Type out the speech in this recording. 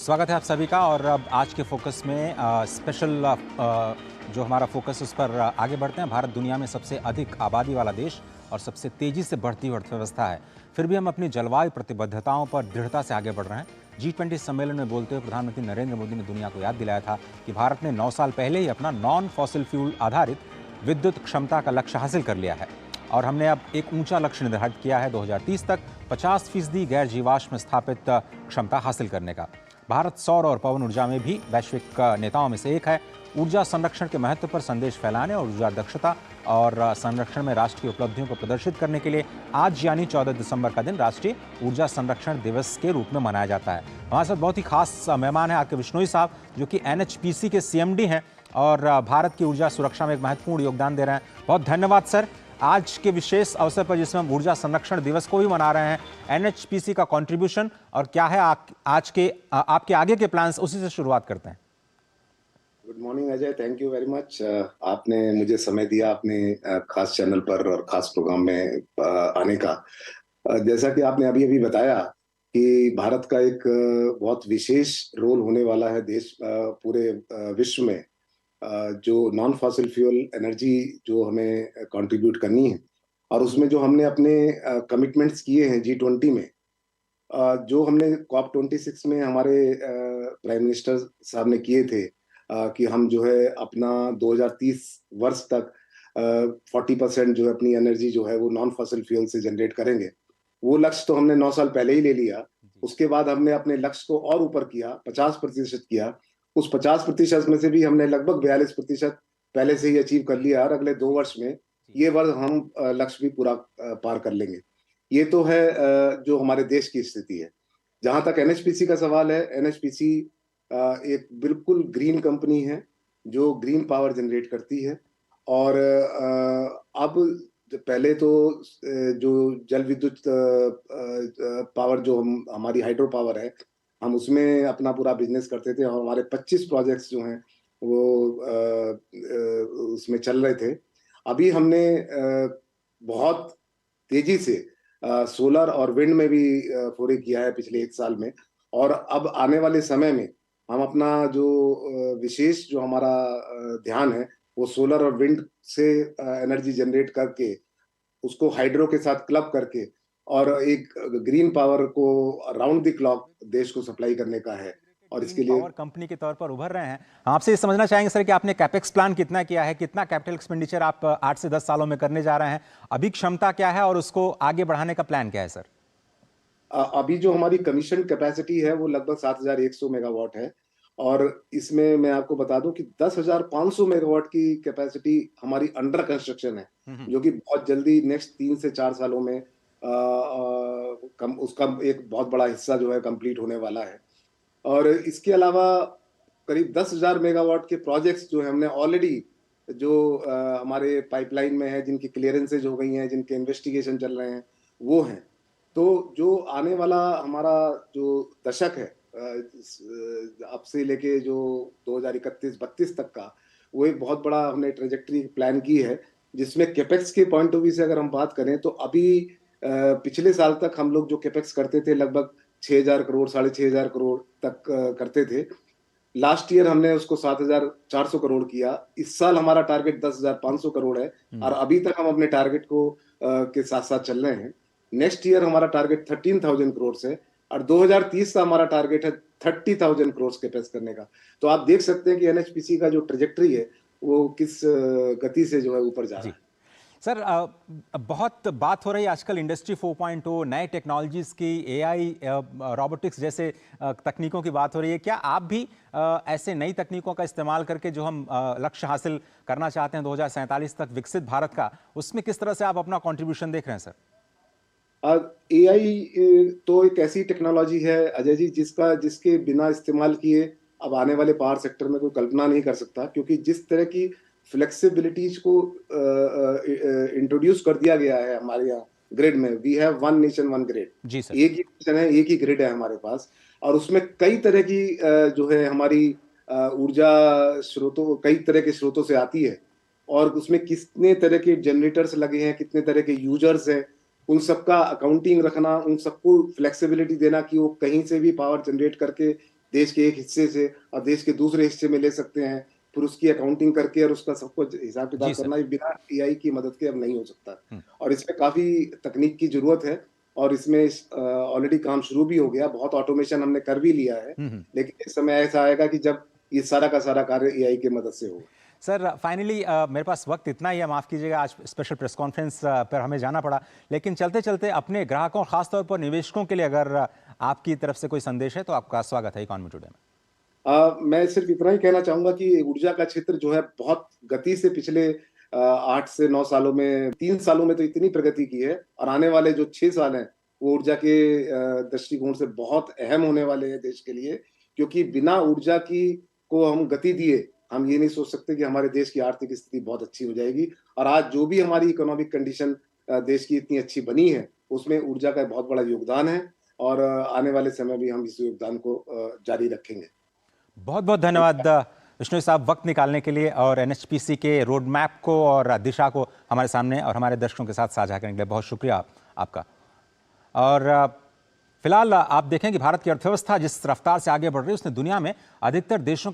स्वागत है आप सभी का। और अब आज के फोकस में स्पेशल जो हमारा फोकस उस पर आगे बढ़ते हैं। भारत दुनिया में सबसे अधिक आबादी वाला देश और सबसे तेजी से बढ़ती हुई अर्थव्यवस्था है, फिर भी हम अपनी जलवायु प्रतिबद्धताओं पर दृढ़ता से आगे बढ़ रहे हैं। G20 सम्मेलन में बोलते हुए प्रधानमंत्री नरेंद्र मोदी ने दुनिया को याद दिलाया था कि भारत ने 9 साल पहले ही अपना नॉन फॉसिल फ्यूल आधारित विद्युत क्षमता का लक्ष्य हासिल कर लिया है और हमने अब एक ऊंचा लक्ष्य निर्धारित किया है 2030 तक 50% गैर जीवाश्म स्थापित क्षमता हासिल करने का। भारत सौर और पवन ऊर्जा में भी वैश्विक नेताओं में से एक है। ऊर्जा संरक्षण के महत्व पर संदेश फैलाने और ऊर्जा दक्षता और संरक्षण में राष्ट्र की उपलब्धियों को प्रदर्शित करने के लिए आज यानी 14 दिसंबर का दिन राष्ट्रीय ऊर्जा संरक्षण दिवस के रूप में मनाया जाता है। हमारे साथ बहुत ही खास मेहमान है आर के बिश्नोई साहब, जो कि NHPC के CMD हैं और भारत की ऊर्जा सुरक्षा में एक महत्वपूर्ण योगदान दे रहे हैं। बहुत धन्यवाद सर। आज के विशेष अवसर पर जिसमें हम ऊर्जा संरक्षण दिवस को भी मना रहे हैं, NHPC का कंट्रीब्यूशन और क्या है आज के आपके आगे के प्लान्स, उसी से शुरुआत करते हैं। Good morning Ajay, thank you very much. आपने मुझे समय दिया अपने खास चैनल पर और खास प्रोग्राम में आने का। जैसा कि आपने अभी अभी बताया कि भारत का एक बहुत विशेष रोल होने वाला है देश पूरे विश्व में, जो नॉन फॉसिल फ्यूल एनर्जी जो हमें कंट्रीब्यूट करनी है और उसमें जो हमने अपने कमिटमेंट्स किए हैं G20 में, जो हमने COP26 में हमारे प्राइम मिनिस्टर साहब ने किए थे कि हम जो है अपना 2030 वर्ष तक 40% जो है अपनी एनर्जी जो है वो नॉन फॉसिल फ्यूल से जनरेट करेंगे। वो लक्ष्य तो हमने 9 साल पहले ही ले लिया। उसके बाद हमने अपने लक्ष्य को और ऊपर किया, 50% किया। उस 50% में से भी हमने लगभग 42% पहले से ही अचीव कर लिया और अगले 2 वर्ष में ये वर्ष हम लक्ष्य भी पूरा पार कर लेंगे। ये तो है जो हमारे देश की स्थिति है। जहां तक NHPC का सवाल है, NHPC एक बिल्कुल ग्रीन कंपनी है जो ग्रीन पावर जनरेट करती है और अब पहले तो जो जल विद्युत पावर जो हमारी हाइड्रो पावर है, हम उसमें अपना पूरा बिजनेस करते थे और हमारे 25 प्रोजेक्ट्स जो हैं वो उसमें चल रहे थे। अभी हमने बहुत तेजी से सोलर और विंड में भी फोray किया है पिछले 1 साल में और अब आने वाले समय में हम अपना जो विशेष जो हमारा ध्यान है वो सोलर और विंड से एनर्जी जनरेट करके उसको हाइड्रो के साथ क्लब करके और एक ग्रीन पावर को राउंड द क्लॉक देश को सप्लाई करने का है और इसके लिए पावर कंपनी के तौर पर उभर रहे हैं। आपसे ये समझना चाहेंगे सर कि आपने कैपेक्स प्लान कितना किया है, कितना कैपिटल एक्सपेंडिचर आप 8 से 10 सालों में करने जा रहे हैं, अभी क्षमता क्या है और उसको आगे बढ़ाने का प्लान क्या है सर? अभी जो हमारी कमीशन कैपेसिटी है वो लगभग 7100 मेगावाट है और इसमें मैं आपको बता दूं कि 10,500 मेगावाट की कैपेसिटी हमारी अंडर कंस्ट्रक्शन है, जो कि बहुत जल्दी नेक्स्ट 3 से 4 सालों में उसका एक बहुत बड़ा हिस्सा जो है कंप्लीट होने वाला है। और इसके अलावा करीब 10,000 मेगावाट के प्रोजेक्ट्स जो है हमने ऑलरेडी जो हमारे पाइपलाइन में है, जिनकी क्लियरेंसेज हो गई हैं, जिनके इन्वेस्टिगेशन चल रहे हैं, वो हैं। तो जो आने वाला हमारा जो दशक है अब से लेके जो 2031-32 तक का, वो एक बहुत बड़ा हमने ट्रेजेक्टरी प्लान की है, जिसमें कैपेक्स के पॉइंट ऑफ व्यू से अगर हम बात करें तो अभी पिछले साल तक हम लोग जो कैपेक्स करते थे लगभग 6,000 करोड़ 6,500 करोड़ तक करते थे। लास्ट ईयर हमने उसको 7,400 करोड़ किया। इस साल हमारा टारगेट 10,500 करोड़ है और अभी तक हम अपने टारगेट को के साथ साथ चल रहे हैं। नेक्स्ट ईयर हमारा टारगेट 13,000 करोड़ है और 2030 का हमारा टारगेट है 30,000 करोड़ कैपेक्स करने का। तो आप देख सकते हैं कि NHPC का जो ट्रेजेक्टरी है वो किस गति से जो है ऊपर जा रहा है। सर, बहुत बात हो रही है आजकल इंडस्ट्री 4.0, नए टेक्नोलॉजीज़ की, AI, रोबोटिक्स जैसे तकनीकों की बात हो रही है। क्या आप भी ऐसे नई तकनीकों का इस्तेमाल करके जो हम लक्ष्य हासिल करना चाहते हैं 2047 तक विकसित भारत का, उसमें किस तरह से आप अपना कंट्रीब्यूशन देख रहे हैं सर? AI तो एक ऐसी टेक्नोलॉजी है अजय जी जिसके बिना इस्तेमाल किए अब आने वाले पावर सेक्टर में कोई कल्पना नहीं कर सकता, क्योंकि जिस तरह की फ्लेक्सिबिलिटीज को इंट्रोड्यूस कर दिया गया है हमारे यहाँ ग्रिड में। We have one nation one grid, जी सर। एक ही नेशन है, एक ही ग्रिड है हमारे पास और उसमें कई तरह की जो है हमारी ऊर्जा स्रोतों कई तरह के स्रोतों से आती है और उसमें कितने तरह के जनरेटर्स लगे हैं, कितने तरह के यूजर्स हैं, उन सबका अकाउंटिंग रखना, उन सबको फ्लेक्सिबिलिटी देना कि वो कहीं से भी पावर जनरेट करके देश के एक हिस्से से और देश के दूसरे हिस्से में ले सकते हैं, फिर उसकी अकाउंटिंग करके और उसका सब कुछ हिसाब जी किताब सर। करना ये बिना एआई की मदद के अब नहीं हो सकता। हुँ। और इसमें काफ़ी तकनीक की ज़रूरत है और इसमें ऑलरेडी काम शुरू भी हो गया, बहुत ऑटोमेशन हमने कर भी लिया है, हुँ, हुँ। लेकिन एक समय ऐसा आएगा कि जब ये सारा का सारा कार्य एआई की मदद से होगा। सर फाइनली मेरे पास वक्त इतना ही है, माफ़ कीजिएगा आज स्पेशल प्रेस कॉन्फ्रेंस पर हमें जाना पड़ा, लेकिन चलते-चलते अपने ग्राहकों, खासतौर पर निवेशकों के लिए अगर आपकी तरफ से कोई संदेश है तो आपका स्वागत है इकोनॉमी टुडे में। मैं सिर्फ इतना ही कहना चाहूँगा कि ऊर्जा का क्षेत्र जो है बहुत गति से पिछले 8 से 9 सालों में 3 सालों में तो इतनी प्रगति की है और आने वाले जो 6 साल हैं, वो ऊर्जा के दृष्टिकोण से बहुत अहम होने वाले हैं देश के लिए, क्योंकि बिना ऊर्जा की को हम गति दिए, हम ये नहीं सोच सकते कि हमारे देश की आर्थिक स्थिति बहुत अच्छी हो जाएगी और आज जो भी हमारी इकोनॉमिक कंडीशन देश की इतनी अच्छी बनी है, उसमें ऊर्जा का बहुत बड़ा योगदान है और आने वाले समय भी हम इस योगदान को जारी रखेंगे। बहुत बहुत धन्यवाद विष्णु साहब, वक्त निकालने के लिए और एनएचपीसी के रोड मैप को और दिशा को हमारे सामने और हमारे दर्शकों के साथ साझा करने के लिए बहुत शुक्रिया आपका। और फिलहाल आप देखें कि भारत की अर्थव्यवस्था जिस रफ्तार से आगे बढ़ रही है, उसने दुनिया में अधिकतर देशों